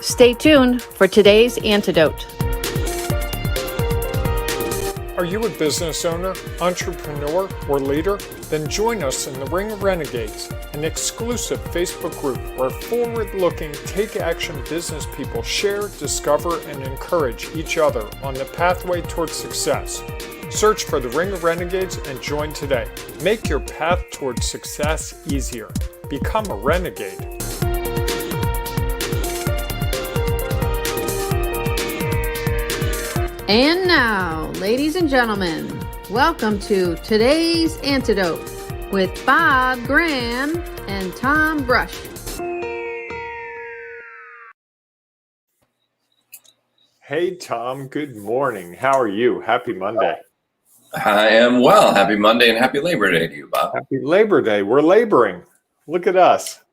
Stay tuned for today's Antidote. Are you a business owner, entrepreneur, or leader? Then join us in the Ring of Renegades, an exclusive Facebook group where forward-looking, take-action business people share, discover, and encourage each other on the pathway towards success. Search for the Ring of Renegades and join today. Make your path towards success easier. Become a renegade. And now, ladies and gentlemen, welcome to today's Antidote with Bob Graham and Tom Brush. Hey, Tom. Good morning. How are you? Happy Monday. I am well. Happy Monday and happy Labor Day to you, Bob. Happy Labor Day. We're laboring. Look at us.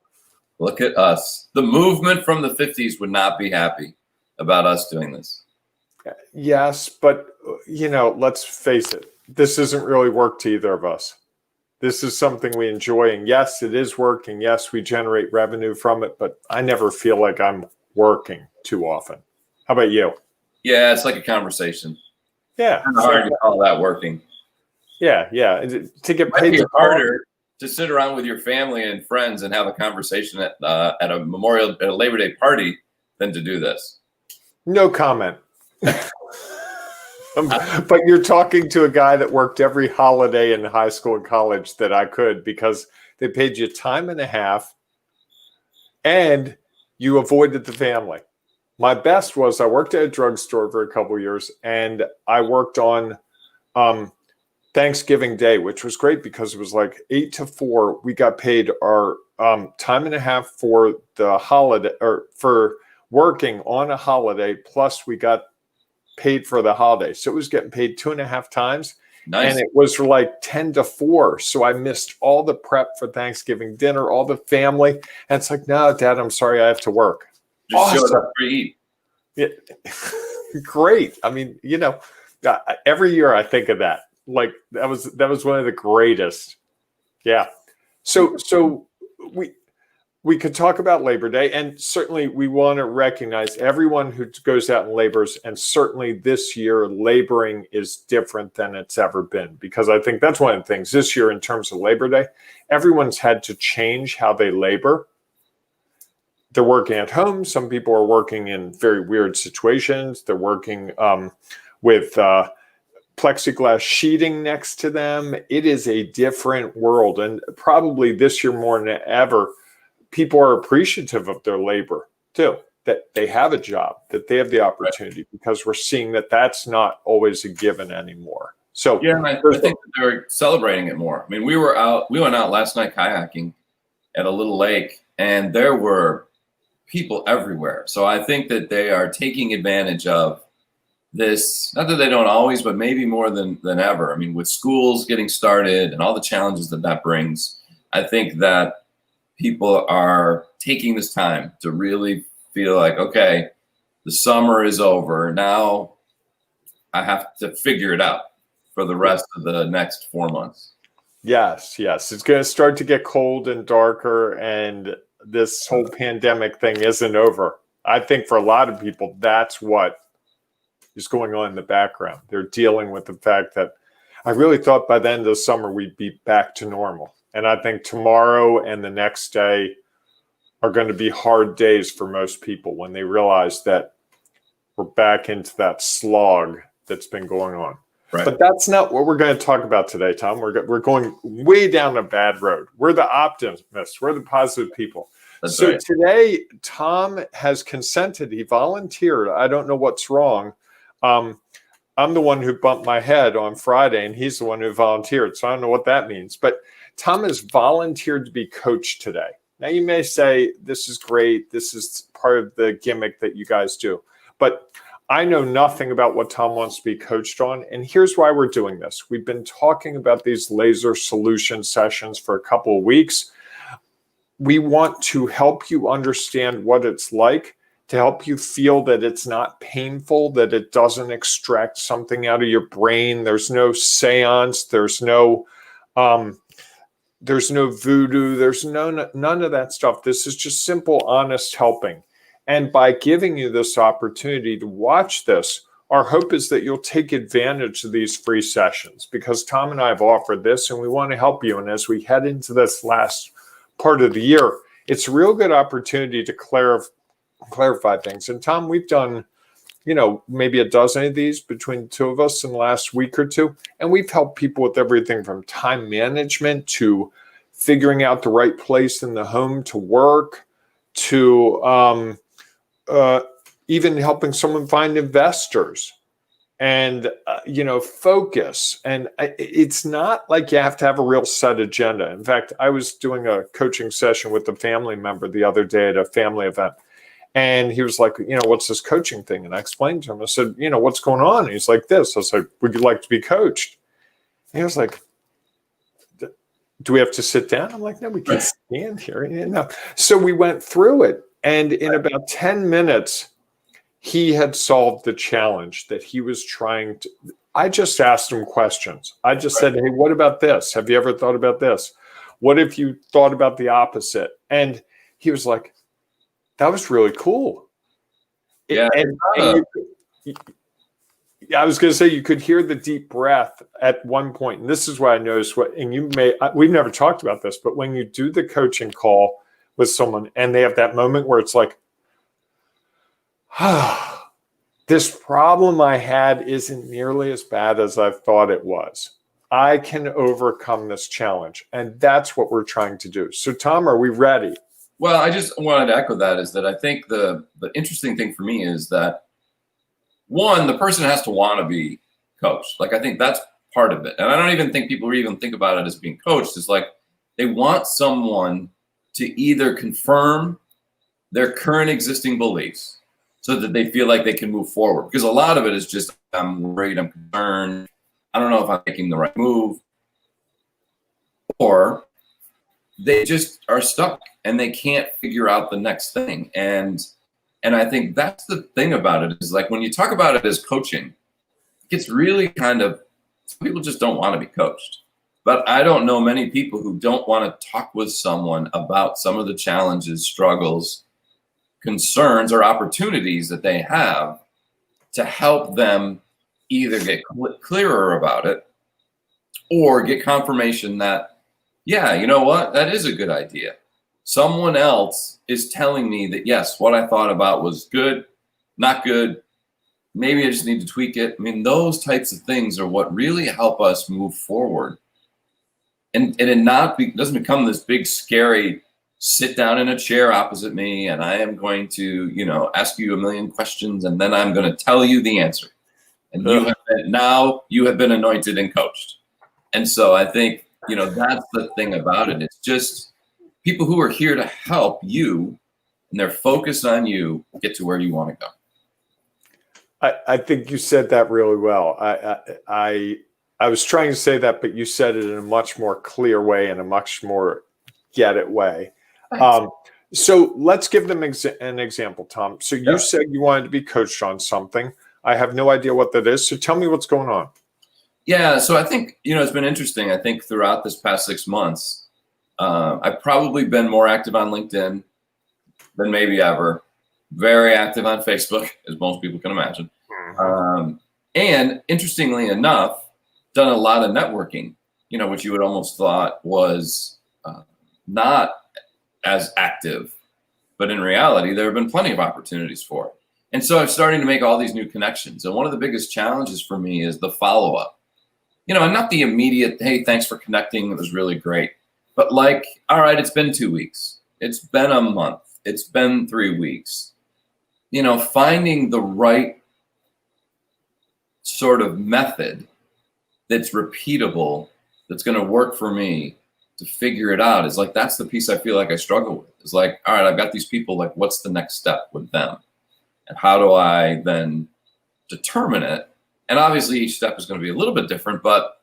Look at us. The movement from the 50s would not be happy about us doing this. Yes, but, let's face it. This isn't really work to either of us. This is something we enjoy. And yes, it is working. Yes, we generate revenue from it, but I never feel like I'm working too often. How about you? Yeah, it's like a conversation. Yeah. It's hard to call that working. Yeah. To get paid. It's harder to sit around with your family and friends and have a conversation at a Labor Day party than to do this. No comment. But you're talking to a guy that worked every holiday in high school and college that I could because they paid you time and a half and you avoided the family. My best was I worked at a drugstore for a couple of years and I worked on Thanksgiving Day, which was great because it was like 8 to 4. We got paid our time and a half for the holiday or for working on a holiday. Plus we got paid for the holiday. So it was getting paid 2.5 times. Nice. And it was like 10 to 4. So I missed all the prep for Thanksgiving dinner, all the family. And it's like, no, Dad, I'm sorry, I have to work. Just showed up to eat. Yeah. Great. I mean, every year I think of that. Like that was one of the greatest. Yeah. So we could talk about Labor Day, and certainly we want to recognize everyone who goes out and labors. And certainly this year, laboring is different than it's ever been, because I think that's one of the things this year in terms of Labor Day, everyone's had to change how they labor. They're working at home. Some people are working in very weird situations. They're working with plexiglass sheeting next to them. It is a different world. And probably this year more than ever, people are appreciative of their labor too, that they have a job, that they have the opportunity, because we're seeing that that's not always a given anymore. So yeah, I think that they're celebrating it more. I mean, we went out last night kayaking at a little lake, and there were people everywhere. So I think that they are taking advantage of this, not that they don't always, but maybe more than ever. I mean, with schools getting started and all the challenges that brings, I think that people are taking this time to really feel like, okay, the summer is over. Now I have to figure it out for the rest of the next 4 months. Yes. It's going to start to get cold and darker, and this whole pandemic thing isn't over. I think for a lot of people, that's what is going on in the background. They're dealing with the fact that I really thought by the end of the summer we'd be back to normal. And I think tomorrow and the next day are going to be hard days for most people when they realize that we're back into that slog that's been going on. Right. But that's not what we're going to talk about today, Tom. We're going way down a bad road. We're the optimists. We're the positive people. That's so right. Today, Tom has consented. He volunteered. I don't know what's wrong. I'm the one who bumped my head on Friday, and he's the one who volunteered. So I don't know what that means. But Tom has volunteered to be coach today. Now, you may say, this is great. This is part of the gimmick that you guys do. But I know nothing about what Tom wants to be coached on. And here's why we're doing this. We've been talking about these laser solution sessions for a couple of weeks. We want to help you understand what it's like, to help you feel that it's not painful, that it doesn't extract something out of your brain. There's no seance. There's no There's no voodoo. There's none of that stuff. This is just simple, honest helping. And by giving you this opportunity to watch this, our hope is that you'll take advantage of these free sessions, because Tom and I have offered this and we want to help you. And as we head into this last part of the year, it's a real good opportunity to clarify things. And Tom, we've done, maybe a dozen of these between the two of us in the last week or two. And we've helped people with everything from time management to figuring out the right place in the home to work, to even helping someone find investors and, focus. And it's not like you have to have a real set agenda. In fact, I was doing a coaching session with a family member the other day at a family event. And he was like, what's this coaching thing? And I explained to him, I said, what's going on? And he's like this. I said, would you like to be coached? And he was like, do we have to sit down? I'm like, no, we can stand here. So we went through it. And in about 10 minutes, he had solved the challenge that he was trying to. I just asked him questions. I just said, hey, what about this? Have you ever thought about this? What if you thought about the opposite? And he was like, that was really cool. Yeah. I was going to say, you could hear the deep breath at one point. And this is what I noticed. We've never talked about this, but when you do the coaching call with someone and they have that moment where it's like, this problem I had isn't nearly as bad as I thought it was. I can overcome this challenge. And that's what we're trying to do. So, Tom, are we ready? Well, I just wanted to echo that, is that I think the interesting thing for me is that, one, the person has to want to be coached. Like, I think that's part of it. And I don't even think people even think about it as being coached. It's like they want someone to either confirm their current existing beliefs so that they feel like they can move forward. Because a lot of it is just, I'm worried, I'm concerned, I don't know if I'm making the right move. Or they just are stuck and they can't figure out the next thing. And I think that's the thing about it, is like when you talk about it as coaching, it gets really some people just don't want to be coached. But I don't know many people who don't want to talk with someone about some of the challenges, struggles, concerns, or opportunities that they have to help them either get clearer about it or get confirmation that, yeah, you know what, that is a good idea. Someone else is telling me that, yes, what I thought about was good, not good. Maybe I just need to tweak it. I mean, those types of things are what really help us move forward. And it doesn't become this big, scary, sit down in a chair opposite me and I am going to, ask you a million questions and then I'm going to tell you the answer. And you have been anointed and coached. And so I think, that's the thing about it. It's just people who are here to help you and they're focused on you get to where you want to go. I think you said that really well. I was trying to say that, but you said it in a much more clear way and a much more get it way. So let's give them an example, Tom. So you said you wanted to be coached on something. I have no idea what that is. So tell me what's going on. Yeah. So I think, it's been interesting. I think throughout this past 6 months, I've probably been more active on LinkedIn than maybe ever. Very active on Facebook, as most people can imagine. And interestingly enough, done a lot of networking, which you would almost thought was not as active, but in reality, there have been plenty of opportunities for it. And so I'm starting to make all these new connections. And one of the biggest challenges for me is the follow-up, and not the immediate, hey, thanks for connecting, it was really great. But like, all right, it's been 2 weeks. It's been a month. It's been 3 weeks. Finding the right sort of method that's repeatable, that's going to work for me to figure it out is like, that's the piece I feel like I struggle with. It's like, all right, I've got these people, like, what's the next step with them? And how do I then determine it? And obviously each step is going to be a little bit different, but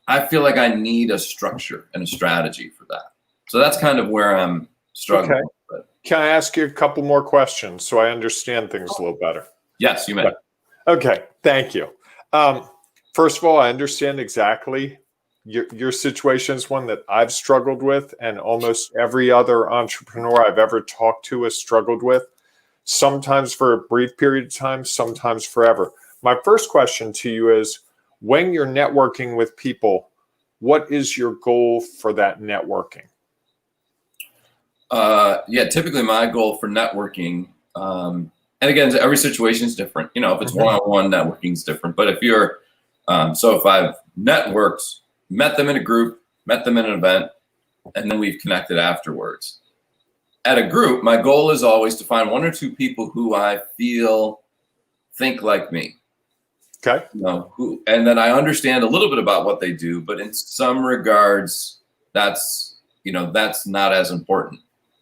I feel like I need a structure and a strategy for that. So that's kind of where I'm struggling. Okay. Can I ask you a couple more questions so I understand things a little better? Yes, you may. Okay, thank you. First of all, I understand exactly your situation is one that I've struggled with, and almost every other entrepreneur I've ever talked to has struggled with, sometimes for a brief period of time, sometimes forever. My first question to you is, when you're networking with people, what is your goal for that networking? Typically my goal for networking, and again, every situation is different. You know, if it's one-on-one, networking is different. But if you're, if I've networked, met them in a group, met them in an event, and then we've connected afterwards. At a group, my goal is always to find one or two people who I feel think like me. Okay. You know, and then I understand a little bit about what they do, but in some regards, that's not as important.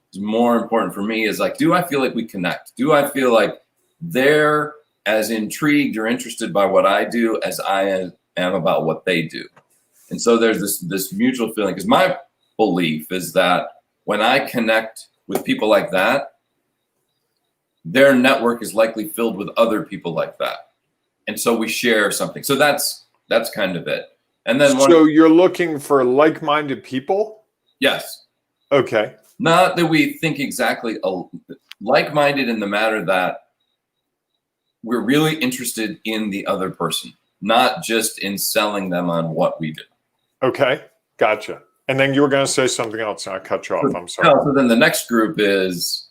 It's more important for me is like, do I feel like we connect? Do I feel like they're as intrigued or interested by what I do as I am about what they do? And so there's this mutual feeling, because my belief is that when I connect with people like that, their network is likely filled with other people like that. And so we share something. So that's kind of it. And then so you're looking for like-minded people? Yes. Okay. Not that we think exactly like-minded in the matter that we're really interested in the other person, not just in selling them on what we do. Okay. Gotcha. And then you were going to say something else and I cut you off. I'm sorry. No, so then the next group is,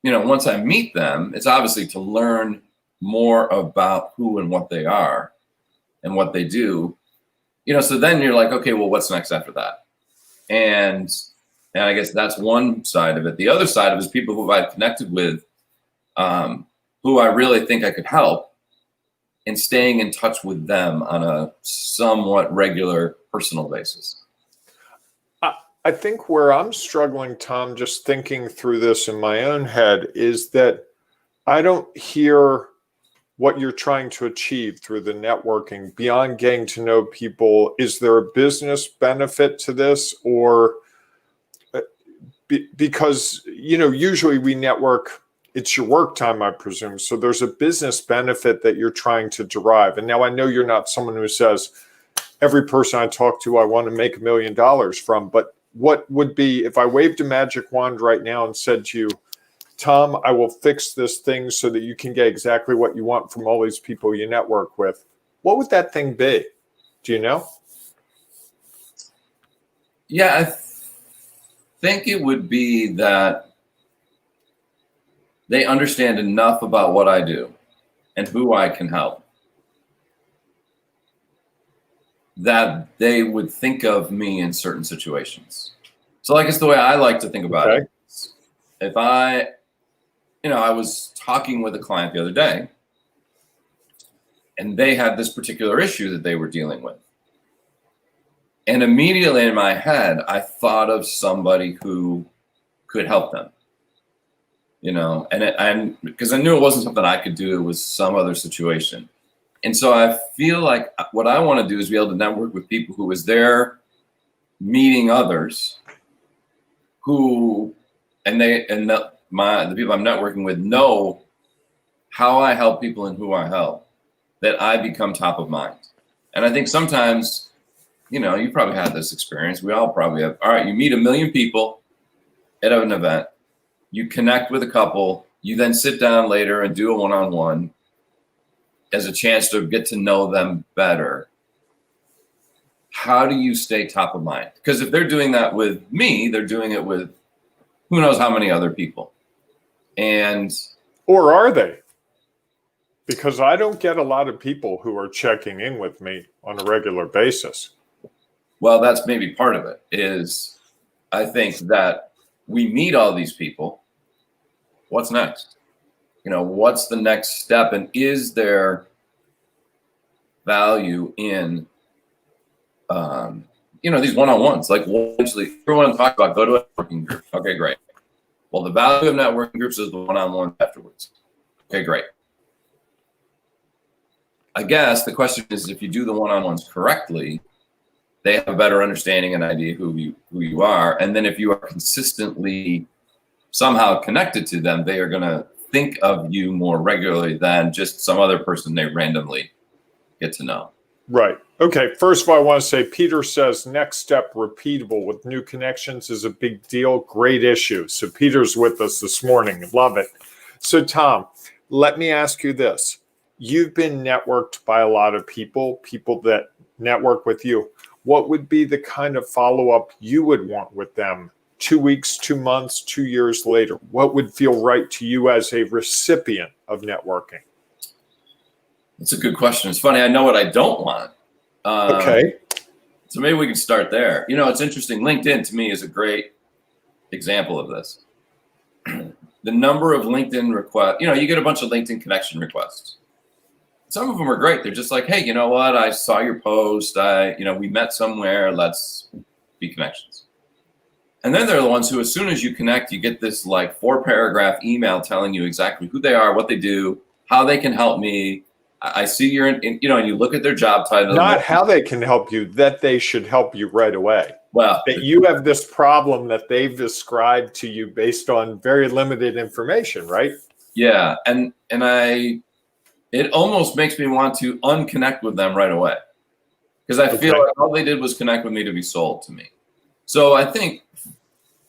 once I meet them, it's obviously to learn more about who and what they are and what they do. So then you're like, okay, well, what's next after that? And I guess that's one side of it. The other side of it is people who I've connected with, who I really think I could help, and staying in touch with them on a somewhat regular personal basis. I think where I'm struggling, Tom, just thinking through this in my own head, is that I don't hear what you're trying to achieve through the networking beyond getting to know people. Is there a business benefit to this, or because, usually we network, it's your work time, I presume. So there's a business benefit that you're trying to derive. And now I know you're not someone who says, every person I talk to, I want to make $1 million from. But what would be, if I waved a magic wand right now and said to you, Tom, I will fix this thing so that you can get exactly what you want from all these people you network with, what would that thing be? Do you know? Yeah, I think it would be that they understand enough about what I do and who I can help that they would think of me in certain situations. So like, it's the way I like to think about it. If I was talking with a client the other day and they had this particular issue that they were dealing with. And immediately in my head, I thought of somebody who could help them, and because I knew it wasn't something I could do, it was some other situation. And so I feel like what I want to do is be able to network with people who is there meeting others who, the people I'm networking with know how I help people and who I help, that I become top of mind. And I think sometimes, you probably had this experience. We all probably have. All right, you meet 1 million people at an event, you connect with a couple, you then sit down later and do a one-on-one as a chance to get to know them better. How do you stay top of mind? Because if they're doing that with me, they're doing it with who knows how many other people. Or are they? Because I don't get a lot of people who are checking in with me on a regular basis. Well, that's maybe part of it, is I think that we meet all these people. What's next? What's the next step? And is there value in, these one-on-ones? Like, eventually, everyone talks about go to a networking group. Okay, great. Well, the value of networking groups is the one-on-one afterwards. Okay, great. I guess the question is, if you do the one-on-ones correctly, they have a better understanding and idea who you are. And then if you are consistently somehow connected to them, they are going to think of you more regularly than just some other person they randomly get to know. Right. Okay. First of all, I want to say Peter says next step repeatable with new connections is a big deal. Great issue. So Peter's with us this morning. Love it. So Tom, let me ask you this. You've been networked by a lot of people that network with you. What would be the kind of follow-up you would want with them 2 weeks, 2 months, 2 years later? What would feel right to you as a recipient of networking? That's a good question. It's funny. I know what I don't want. Okay. So maybe we can start there. It's interesting. LinkedIn to me is a great example of this. The number of LinkedIn requests, you get a bunch of LinkedIn connection requests. Some of them are great. They're just like, hey, you know what? I saw your post. We met somewhere. Let's be connections. And then there are the ones who, as soon as you connect, you get this like 4-paragraph email telling you exactly who they are, what they do, how they can help me. I see you're and you look at their job title. Not how they can help you, that they should help you right away. Well, that you have this problem that they've described to you based on very limited information, right? Yeah. And it almost makes me want to unconnect with them right away. Because I feel like all they did was connect with me to be sold to me. So I think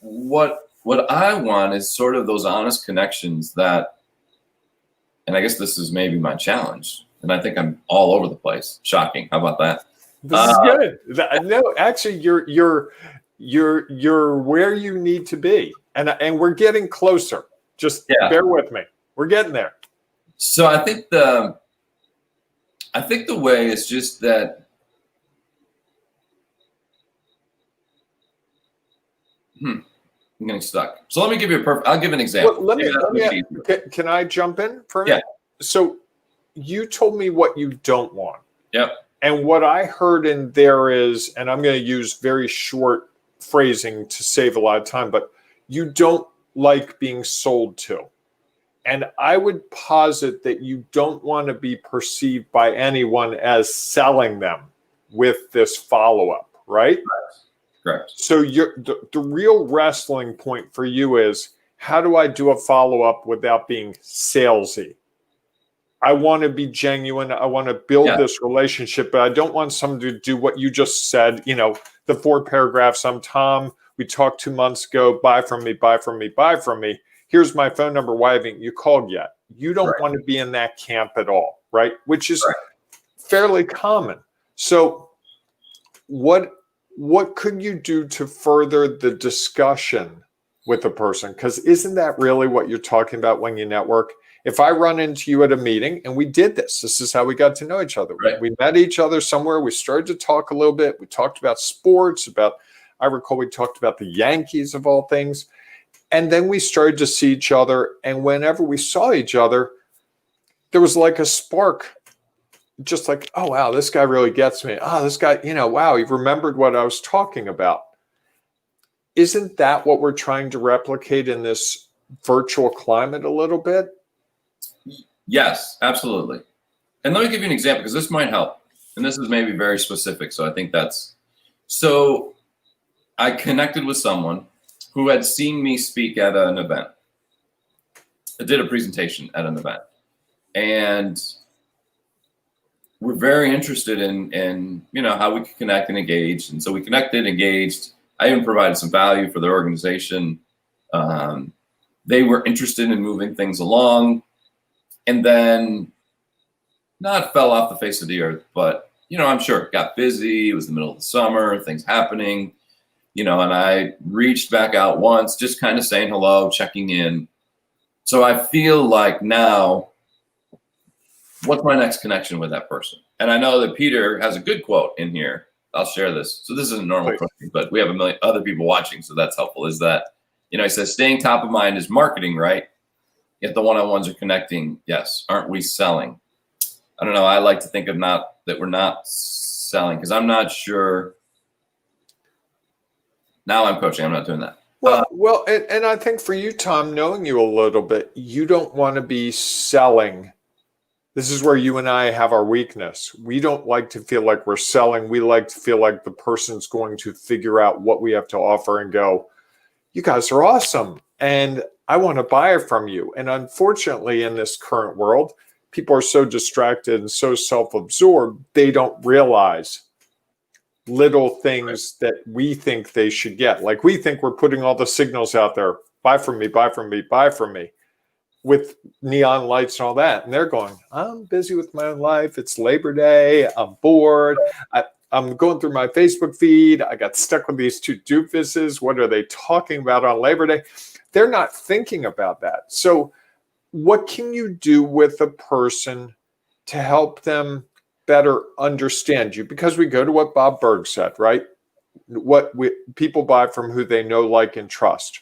what I want is sort of those honest connections that, and I guess this is maybe my challenge. And I think I'm all over the place. Shocking. How about that? This is good. No, actually, you're where you need to be, and we're getting closer. Just bear with me. We're getting there. So I think the way is just that. I'm getting stuck. So let me give you I'll give an example. Well, can I jump in for a minute? So you told me what you don't want. Yep. And what I heard in there is, and I'm going to use very short phrasing to save a lot of time, but you don't like being sold to. And I would posit that you don't want to be perceived by anyone as selling them with this follow-up, right? Correct. So the real wrestling point for you is, how do I do a follow-up without being salesy? I want to be genuine. I want to build this relationship, but I don't want someone to do what you just said, the 4 paragraphs. I'm Tom. We talked 2 months ago. Buy from me, buy from me, buy from me. Here's my phone number. Why haven't you called yet? You don't want to be in that camp at all, right? Which is fairly common. So what could you do to further the discussion with a person? Because isn't that really what you're talking about when you network? If I run into you at a meeting, and we did this is how we got to know each other. Right. We met each other somewhere. We started to talk a little bit. We talked about sports, I recall we talked about the Yankees of all things. And then we started to see each other. And whenever we saw each other, there was like a spark, just like, oh, wow, this guy really gets me. Oh, this guy, wow, he remembered what I was talking about. Isn't that what we're trying to replicate in this virtual climate a little bit? Yes, absolutely. And let me give you an example, because this might help. And this is maybe very specific. So I think so I connected with someone who had seen me speak at an event. I did a presentation at an event. And we're very interested in how we can connect and engage. And so we connected, engaged. I even provided some value for their organization. They were interested in moving things along. And then not fell off the face of the earth, but, I'm sure it got busy. It was the middle of the summer, things happening, and I reached back out once, just kind of saying hello, checking in. So I feel like now, what's my next connection with that person? And I know that Peter has a good quote in here. I'll share this. So this isn't normal, but we have a million other people watching, so that's helpful. Is that, he says, staying top of mind is marketing, right? If the one-on-ones are connecting, yes. Aren't we selling? I don't know. I like to think of that we're not selling, because I'm not sure. Now I'm coaching. I'm not doing that. Well, and I think for you, Tom, knowing you a little bit, you don't want to be selling. This is where you and I have our weakness. We don't like to feel like we're selling. We like to feel like the person's going to figure out what we have to offer and go, you guys are awesome, and I want to buy it from you. And unfortunately, in this current world, people are so distracted and so self-absorbed, they don't realize little things that we think they should get. Like we think we're putting all the signals out there, buy from me, buy from me, buy from me, with neon lights and all that. And they're going, I'm busy with my own life. It's Labor Day. I'm bored. I'm going through my Facebook feed. I got stuck with these two doofuses. What are they talking about on Labor Day? They're not thinking about that. So what can you do with a person to help them better understand you? Because we go to what Bob Berg said, right? People buy from who they know, like, and trust.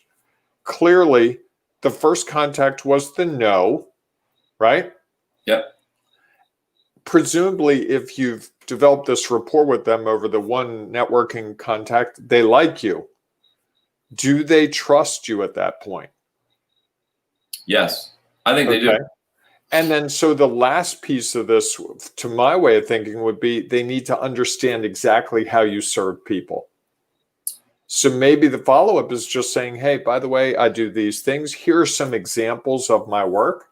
Clearly, the first contact was the no, right? Yep. Presumably, if you've developed this rapport with them over the one networking contact, they like you. Do they trust you at that point? Yes, I think they do. And then, so the last piece of this, to my way of thinking, would be they need to understand exactly how you serve people. So maybe the follow-up is just saying, hey, by the way, I do these things. Here are some examples of my work.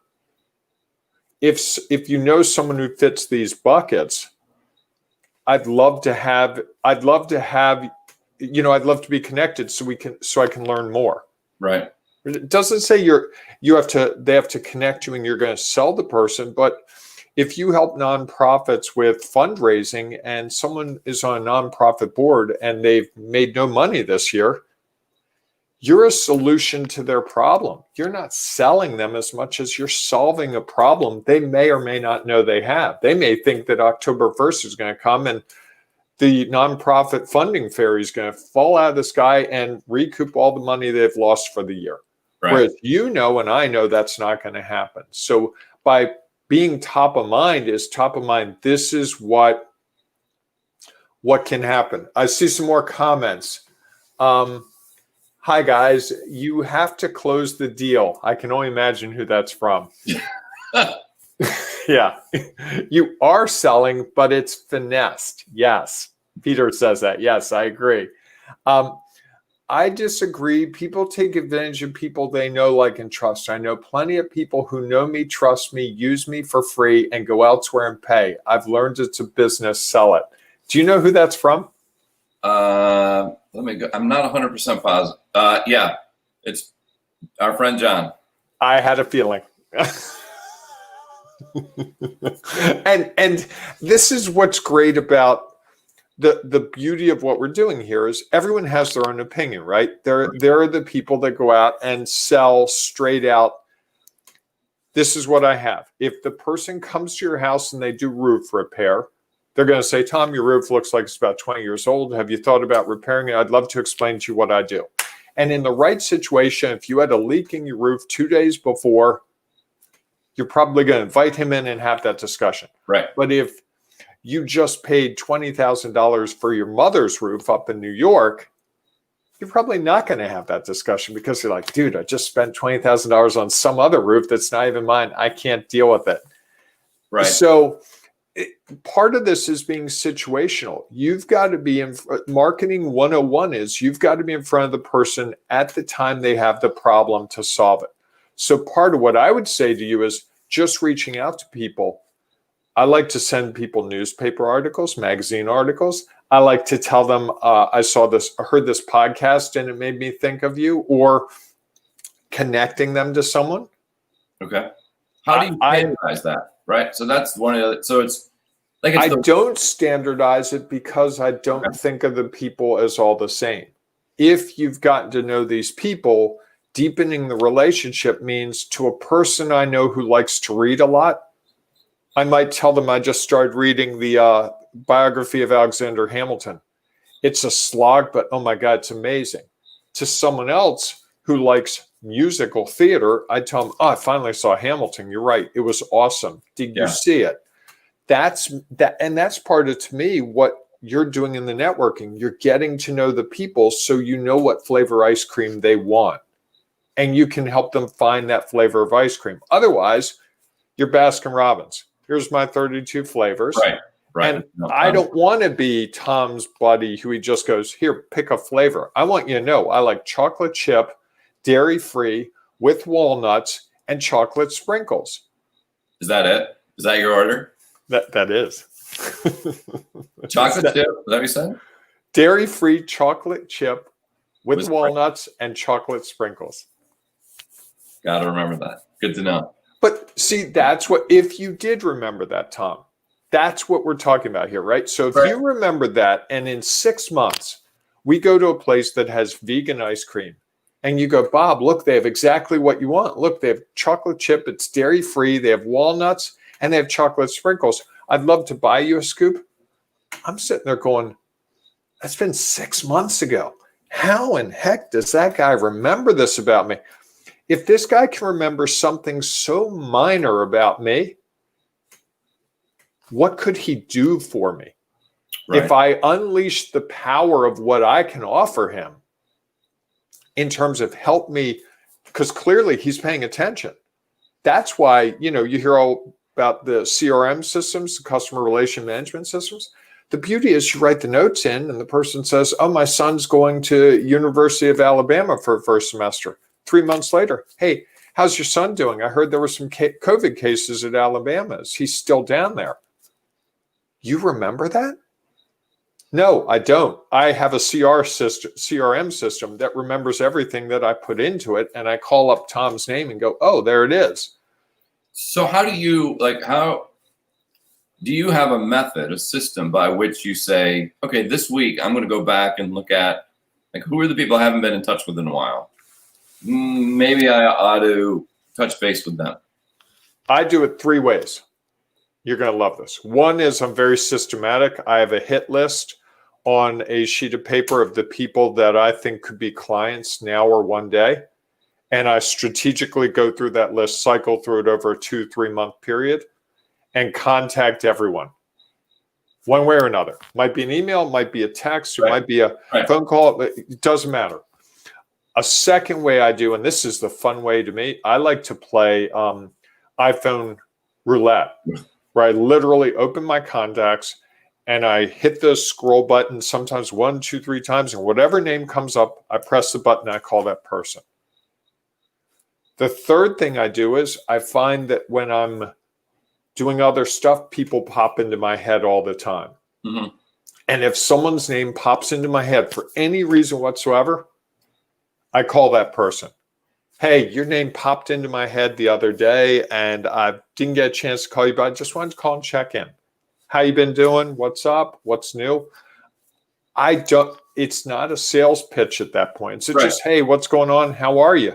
If you know someone who fits these buckets, I'd love to be connected so I can learn more. Right. It doesn't say they have to connect you and you're going to sell the person, but if you help nonprofits with fundraising and someone is on a nonprofit board and they've made no money this year, you're a solution to their problem. You're not selling them as much as you're solving a problem they may or may not know they have. They may think that October 1st is going to come and the nonprofit funding fairy is going to fall out of the sky and recoup all the money they've lost for the year. Right. Whereas and I know that's not going to happen. So by being top of mind, this is what can happen. I see some more comments. Hi, guys. You have to close the deal. I can only imagine who that's from. Yeah. You are selling, but it's finessed. Yes. Peter says that. Yes, I agree. I disagree. People take advantage of people they know, like, and trust. I know plenty of people who know me, trust me, use me for free, and go elsewhere and pay. I've learned it's a business. Sell it. Do you know who that's from? Let me go. I'm not 100% positive. Yeah, it's our friend John. I had a feeling. and this is what's great about the beauty of what we're doing here is everyone has their own opinion, right? There are the people that go out and sell straight out. This is what I have. If the person comes to your house and they do roof repair, they're going to say, Tom, your roof looks like it's about 20 years old. Have you thought about repairing it? I'd love to explain to you what I do. And in the right situation, if you had a leak in your roof 2 days before, you're probably going to invite him in and have that discussion. Right. But if you just paid $20,000 for your mother's roof up in New York, you're probably not going to have that discussion because you're like, dude, I just spent $20,000 on some other roof that's not even mine. I can't deal with it. Right. So part of this is being situational. You've got to be in marketing 101 is you've got to be in front of the person at the time they have the problem to solve it. So part of what I would say to you is just reaching out to people. I like to send people newspaper articles, magazine articles. I like to tell them, I heard this podcast and it made me think of you, or connecting them to someone. Okay. How do you standardize that? Right. So that's one of the, so it's like, I don't standardize it because I don't think of the people as all the same. If you've gotten to know these people, deepening the relationship means to a person I know who likes to read a lot, I might tell them I just started reading the biography of Alexander Hamilton. It's a slog, but oh my God, it's amazing. To someone else who likes musical theater, I tell them, oh, I finally saw Hamilton. You're right. It was awesome. Did you see it? That's part of, to me, what you're doing in the networking. You're getting to know the people so you know what flavor ice cream they want. And you can help them find that flavor of ice cream. Otherwise, you're Baskin Robbins. Here's my 32 flavors. Right. And I don't want to be Tom's buddy who he just goes, here, pick a flavor. I want you to know I like chocolate chip, dairy-free, with walnuts, and chocolate sprinkles. Is that it? Is that your order? That is. Chocolate chip? Is that what you said? Dairy-free chocolate chip with With walnuts and chocolate sprinkles. Got to remember that. Good to know. But see, that's what, if you did remember that, Tom, that's what we're talking about here, right? So if you remember that, and in 6 months, we go to a place that has vegan ice cream, and you go, Bob, look, they have exactly what you want. Look, they have chocolate chip, it's dairy-free, they have walnuts, and they have chocolate sprinkles. I'd love to buy you a scoop. I'm sitting there going, that's been 6 months ago. How in heck does that guy remember this about me? If this guy can remember something so minor about me, what could he do for me? Right. If I unleash the power of what I can offer him in terms of help me, because clearly he's paying attention. That's why, you hear all about the CRM systems, the customer relation management systems. The beauty is you write the notes in and the person says, oh, my son's going to University of Alabama for first semester. 3 months later, hey, how's your son doing? I heard there were some COVID cases at Alabama. Is he still down there? You remember that? No, I don't. I have a CRM system that remembers everything that I put into it, and I call up Tom's name and go, oh, there it is. So how do you have a method, a system by which you say, okay, this week I'm going to go back and look at who are the people I haven't been in touch with in a while? Maybe I ought to touch base with them. I do it 3 ways. You're going to love this. One is I'm very systematic. I have a hit list on a sheet of paper of the people that I think could be clients now or one day. And I strategically go through that list, cycle through it over a 2-3 month period, and contact everyone one way or another. Might be an email, might be a text, it might be a phone call. It doesn't matter. A second way I do, and this is the fun way to me, I like to play iPhone roulette, where I literally open my contacts and I hit the scroll button sometimes 1, 2, 3 times, and whatever name comes up, I press the button, I call that person. The third thing I do is I find that when I'm doing other stuff, people pop into my head all the time. Mm-hmm. And if someone's name pops into my head for any reason whatsoever, I call that person. Hey, your name popped into my head the other day and I didn't get a chance to call you, but I just wanted to call and check in. How you been doing? What's up? What's new? It's not a sales pitch at that point. So just, hey, what's going on? How are you?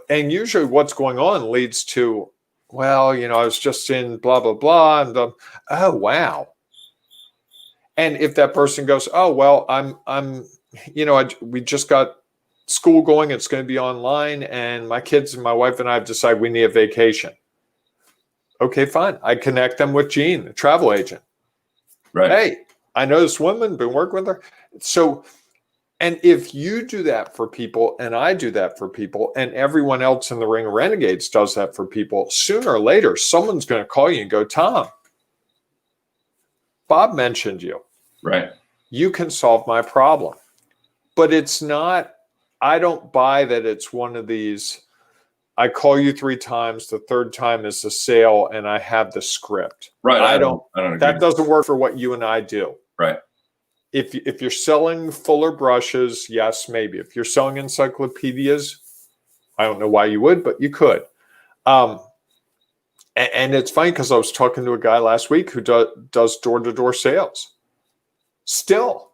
And usually what's going on leads to, well, I was just in blah, blah, blah. And oh, wow. And if that person goes, oh, well, we just got school going. It's going to be online. And my kids and my wife and I have decided we need a vacation. Okay, fine. I connect them with Jean, the travel agent. Right. Hey, I know this woman, been working with her. So, and if you do that for people and I do that for people and everyone else in the Ring of Renegades does that for people, sooner or later, someone's going to call you and go, Tom, Bob mentioned you. Right. You can solve my problem. But it's not, I don't buy that it's one of these, I call you 3 times, the third time is the sale, and I have the script. Right. I don't agree. That doesn't work for what you and I do. Right. If you're selling fuller brushes, yes, maybe. If you're selling encyclopedias, I don't know why you would, but you could. And it's funny because I was talking to a guy last week who does door-to-door sales. Still.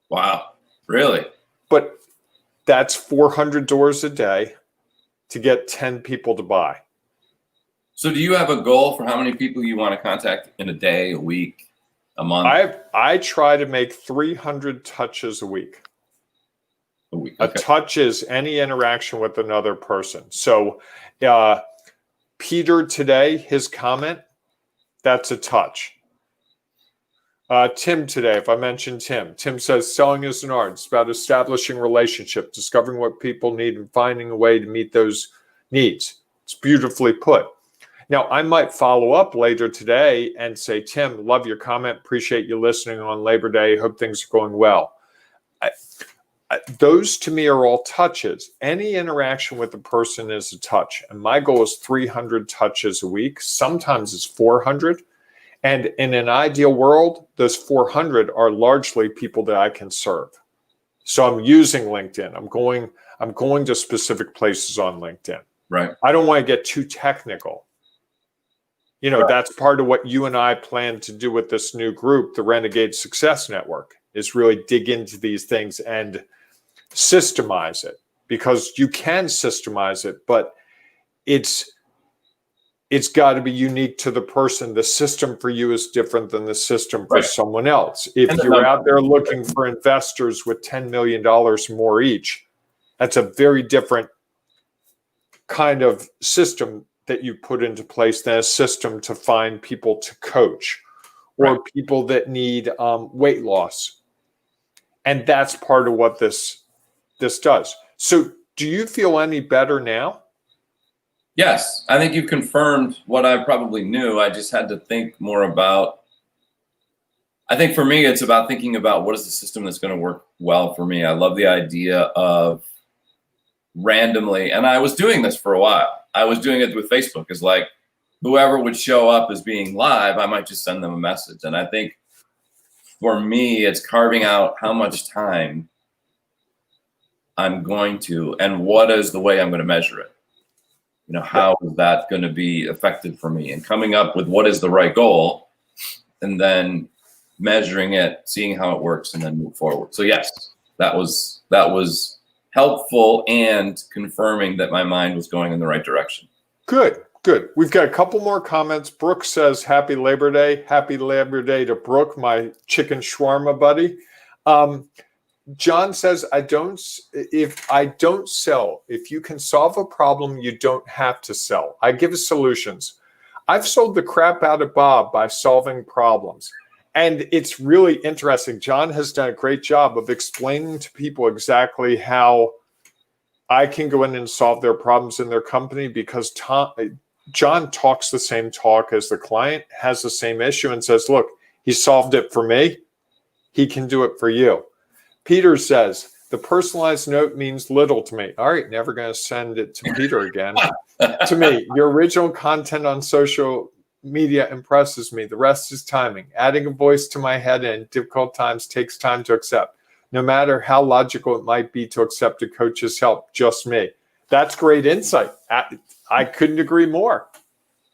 Wow. Really? But that's 400 doors a day to get 10 people to buy. So do you have a goal for how many people you want to contact in a day, a week, a month? I try to make 300 touches a week. A week. Okay. A touch is any interaction with another person. So Peter today, his comment, that's a touch. Tim today, if I mention Tim says selling is an art. It's about establishing relationship, discovering what people need and finding a way to meet those needs. It's beautifully put. Now, I might follow up later today and say, Tim, love your comment. Appreciate you listening on Labor Day. Hope things are going well. those to me are all touches. Any interaction with a person is a touch. And my goal is 300 touches a week. Sometimes it's 400. And in an ideal world, those 400 are largely people that I can serve. So I'm using LinkedIn. I'm going to specific places on LinkedIn. Right. I don't want to get too technical. Right. That's part of what you and I plan to do with this new group, the Renegade Success Network, is really dig into these things and systemize it, because you can systemize it, but it's got to be unique to the person. The system for you is different than the system for someone else. If you're out there looking for investors with $10 million more each, that's a very different kind of system that you put into place than a system to find people to coach or people that need weight loss. And that's part of what this does. So do you feel any better now? Yes, I think you've confirmed what I probably knew. I just had to think more about, I think for me, it's about thinking about what is the system that's going to work well for me. I love the idea of randomly, and I was doing this for a while. I was doing it with Facebook. It's like whoever would show up as being live, I might just send them a message. And I think for me, it's carving out how much time I'm going to, and what is the way I'm going to measure it. How is that going to be effective for me, and coming up with what is the right goal, and then measuring it, seeing how it works, and then move forward. So yes, that was helpful and confirming that my mind was going in the right direction. Good. We've got a couple more comments. Brooke says, "Happy Labor Day." Happy Labor Day to Brooke, my chicken shawarma buddy. John says, if I don't sell, if you can solve a problem, you don't have to sell. I give solutions. I've sold the crap out of Bob by solving problems. And it's really interesting. John has done a great job of explaining to people exactly how I can go in and solve their problems in their company, because John talks the same talk as the client, has the same issue, and says, look, he solved it for me. He can do it for you. Peter says, the personalized note means little to me. All right, never going to send it to Peter again. To me, your original content on social media impresses me. The rest is timing. Adding a voice to my head in difficult times takes time to accept. No matter how logical it might be to accept a coach's help, just me. That's great insight. I couldn't agree more.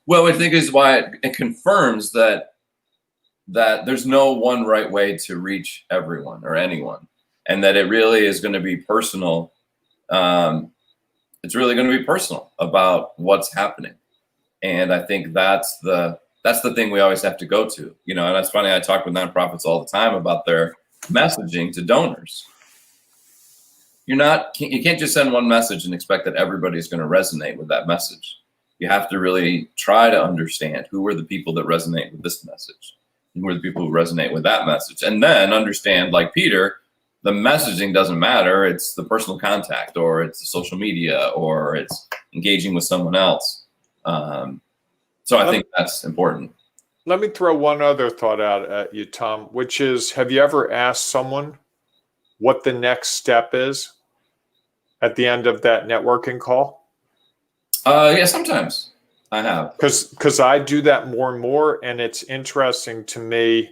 Well, I think is why it confirms that there's no one right way to reach everyone or anyone. And that it really is going to be personal. It's really going to be personal about what's happening. And I think that's the thing we always have to go to. And that's funny. I talk with nonprofits all the time about their messaging to donors. You can't just send one message and expect that everybody's going to resonate with that message. You have to really try to understand who are the people that resonate with this message, and who are the people who resonate with that message. And then understand, like Peter, the messaging doesn't matter. It's the personal contact, or it's the social media, or it's engaging with someone else. So I think that's important. Let me throw one other thought out at you, Tom, which is, have you ever asked someone what the next step is at the end of that networking call? Yeah, sometimes I have. Because I do that more and more, and it's interesting to me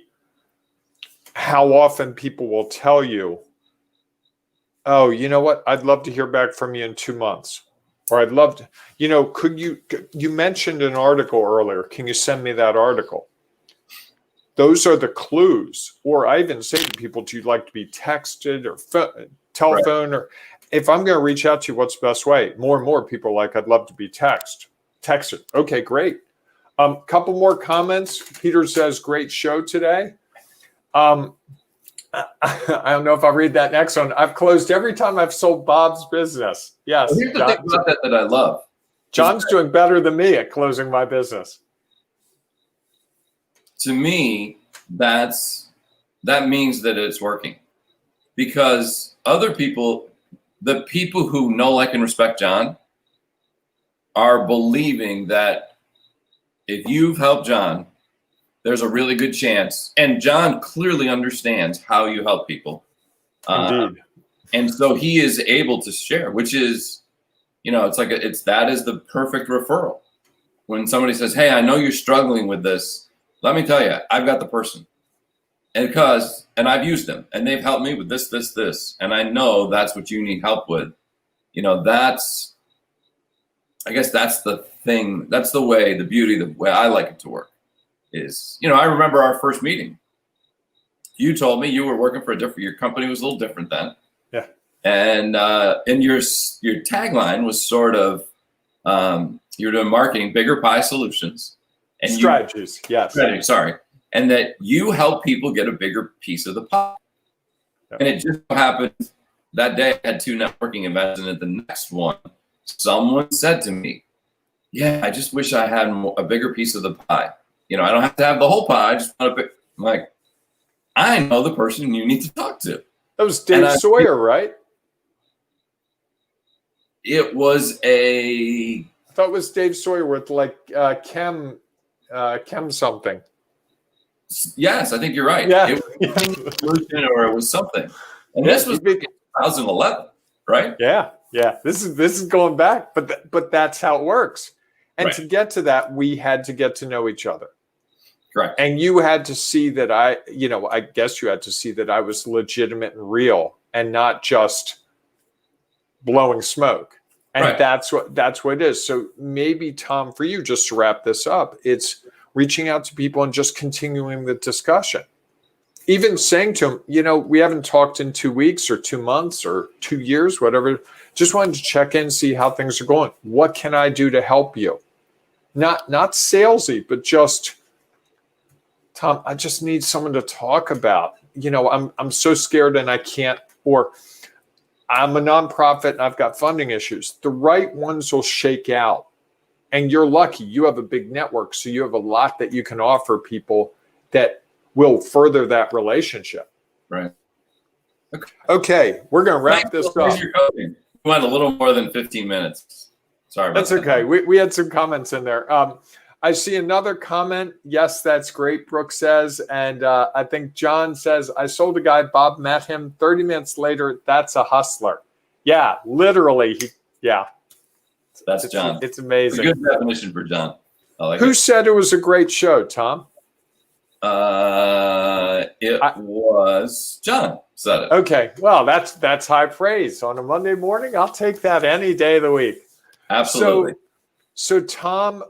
how often people will tell you, oh, you know what? I'd love to hear back from you in 2 months. Or I'd love to, you mentioned an article earlier. Can you send me that article? Those are the clues. Or I even say to people, do you like to be texted or telephone? Right. Or if I'm going to reach out to you, what's the best way? More and more people are like, I'd love to be texted. Okay, great. Couple more comments. Peter says, great show today. I don't know if I'll read that next one. I've closed every time I've sold Bob's business. Yes. Well, here's the thing about that I love. John's doing better than me at closing my business. To me, that means that it's working, because other people, the people who know, like, and respect John, are believing that if you've helped John, there's a really good chance, and John clearly understands how you help people. Indeed. And so he is able to share, which is, that is the perfect referral. When somebody says, hey, I know you're struggling with this. Let me tell you, I've got the person. And I've used them and they've helped me with this, this, this. And I know that's what you need help with. I guess that's the thing. That's the beauty, the way I like it to work is, I remember our first meeting. You told me you were working for your company was a little different then. Yeah. And your tagline was sort of, you were doing marketing, bigger pie solutions. And strategies. Yes. Sorry. And that you help people get a bigger piece of the pie. Yeah. And it just happened that day I had 2 networking events, and at the next one, someone said to me, yeah, I just wish I had a bigger piece of the pie. I don't have to have the whole pie. I just want I'm like, I know the person you need to talk to. That was Dave Sawyer, right? It was I thought it was Dave Sawyer with Chem something. Yes, I think you're right. Yeah. It was or it was something. And this was 2011, right? Yeah. Yeah. This is going back, but that's how it works. And to get to that, we had to get to know each other. Correct. And you had to see that I guess you had to see that I was legitimate and real and not just blowing smoke. And that's what it is. So maybe, Tom, for you, just to wrap this up, it's reaching out to people and just continuing the discussion. Even saying to them, we haven't talked in 2 weeks or 2 months or 2 years, whatever. Just wanted to check in, see how things are going. What can I do to help you? Not salesy, but just, Tom, I just need someone to talk about. I'm so scared and I can't, or I'm a nonprofit and I've got funding issues. The right ones will shake out. And you're lucky. You have a big network, so you have a lot that you can offer people that will further that relationship. Right. Okay, we're going to wrap this up. We went a little more than 15 minutes. Sorry about that. That's okay. We had some comments in there. I see another comment. Yes, that's great, Brooke says. And I think John says, I sold a guy, Bob met him 30 minutes later. That's a hustler. Yeah, literally. That's John. It's amazing. It's a good definition for John. I like Who it. said it was a great show, Tom? It was John said it. Okay. Well, that's high praise. On a Monday morning, I'll take that any day of the week. Absolutely. So Tom,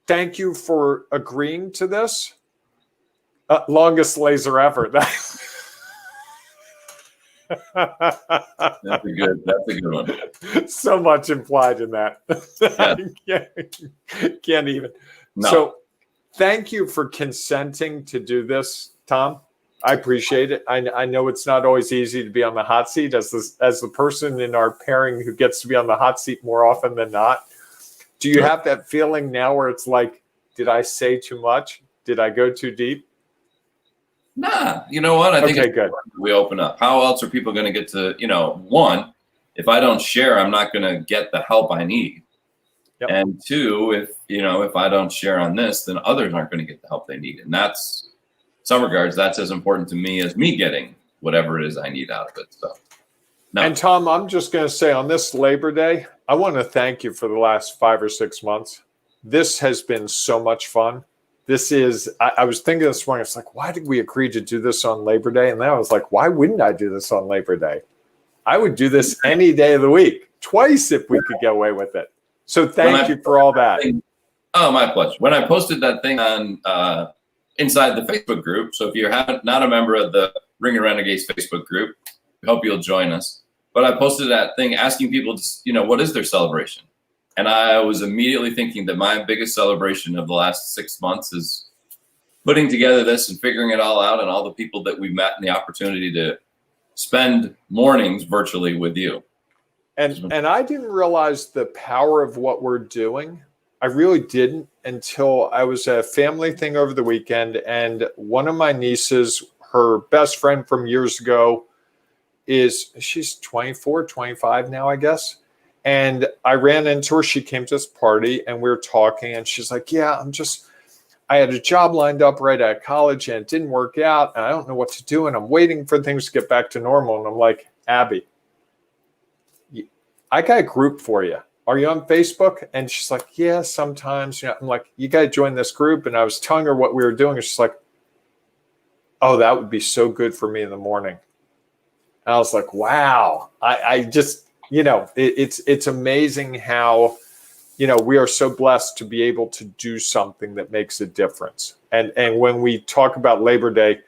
thank you for agreeing to this. Longest laser ever. That's a good one. So much implied in that. Can't even. No. So thank you for consenting to do this, Tom. I appreciate it. I know it's not always easy to be on the hot seat as the person in our pairing who gets to be on the hot seat more often than not. Do you have that feeling now where it's like, did I say too much? Did I go too deep? Nah, you know what? I think okay, good. We open up. How else are people going to get to, one, if I don't share, I'm not going to get the help I need. Yep. And two, if I don't share on this, then others aren't going to get the help they need. And that's, in some regards, that's as important to me as me getting whatever it is I need out of it. So, no. And Tom, I'm just going to say on this Labor Day, I want to thank you for the last 5 or 6 months. This has been so much fun. This is, I was thinking this morning, it's like, why did we agree to do this on Labor Day? And then I was like, why wouldn't I do this on Labor Day? I would do this any day of the week, twice if we could get away with it. So thank you for all that. Oh, my pleasure. When I posted that thing on inside the Facebook group, so if you're not a member of the Ring of Renegades Facebook group, we hope you'll join us. But I posted that thing asking people, what is their celebration? And I was immediately thinking that my biggest celebration of the last 6 months is putting together this and figuring it all out, and all the people that we've met and the opportunity to spend mornings virtually with you. And I didn't realize the power of what we're doing. I really didn't until I was at a family thing over the weekend, and one of my nieces, her best friend from years ago, she's 24, 25 now, I guess. And I ran into her. She came to this party and we were talking and she's like, yeah, I had a job lined up right out of college and it didn't work out. And I don't know what to do. And I'm waiting for things to get back to normal. And I'm like, Abby, I got a group for you. Are you on Facebook? And she's like, yeah, sometimes. I'm like, you got to join this group. And I was telling her what we were doing. And she's like, oh, that would be so good for me in the morning. And I was like, wow. I just, it's amazing how, we are so blessed to be able to do something that makes a difference. And when we talk about Labor Day,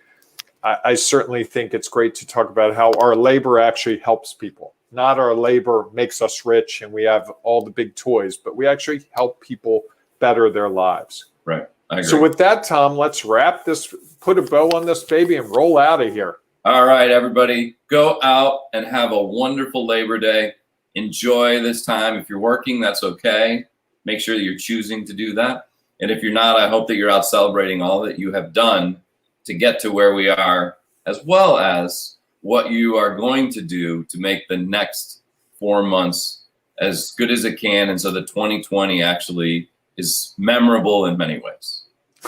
I certainly think it's great to talk about how our labor actually helps people. Not our labor makes us rich and we have all the big toys, but we actually help people better their lives. Right. I agree. So with that, Tom, let's wrap this, put a bow on this baby and roll out of here. All right, everybody, go out and have a wonderful Labor Day. Enjoy this time. If you're working, that's okay. Make sure that you're choosing to do that. And if you're not, I hope that you're out celebrating all that you have done to get to where we are, as well as what you are going to do to make the next 4 months as good as it can. And so that 2020 actually is memorable in many ways.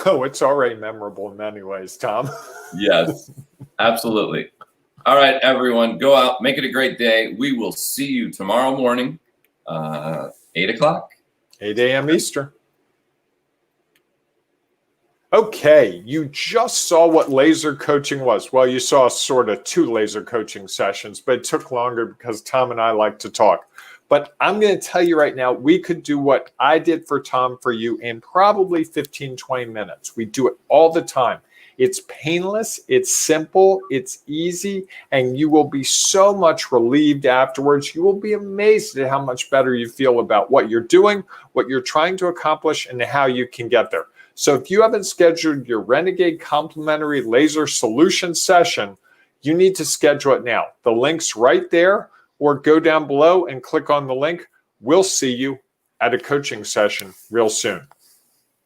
Oh, it's already memorable in many ways, Tom. Yes, absolutely. All right, everyone, go out, make it a great day. We will see you tomorrow morning, 8 o'clock. 8 a.m. Eastern. Okay, you just saw what laser coaching was. Well, you saw sort of 2 laser coaching sessions, but it took longer because Tom and I like to talk. But I'm going to tell you right now, we could do what I did for Tom for you in probably 15, 20 minutes. We do it all the time. It's painless, it's simple, it's easy, and you will be so much relieved afterwards. You will be amazed at how much better you feel about what you're doing, what you're trying to accomplish, and how you can get there. So if you haven't scheduled your Renegade Complimentary Laser Solution session, you need to schedule it now. The link's right there, or go down below and click on the link. We'll see you at a coaching session real soon.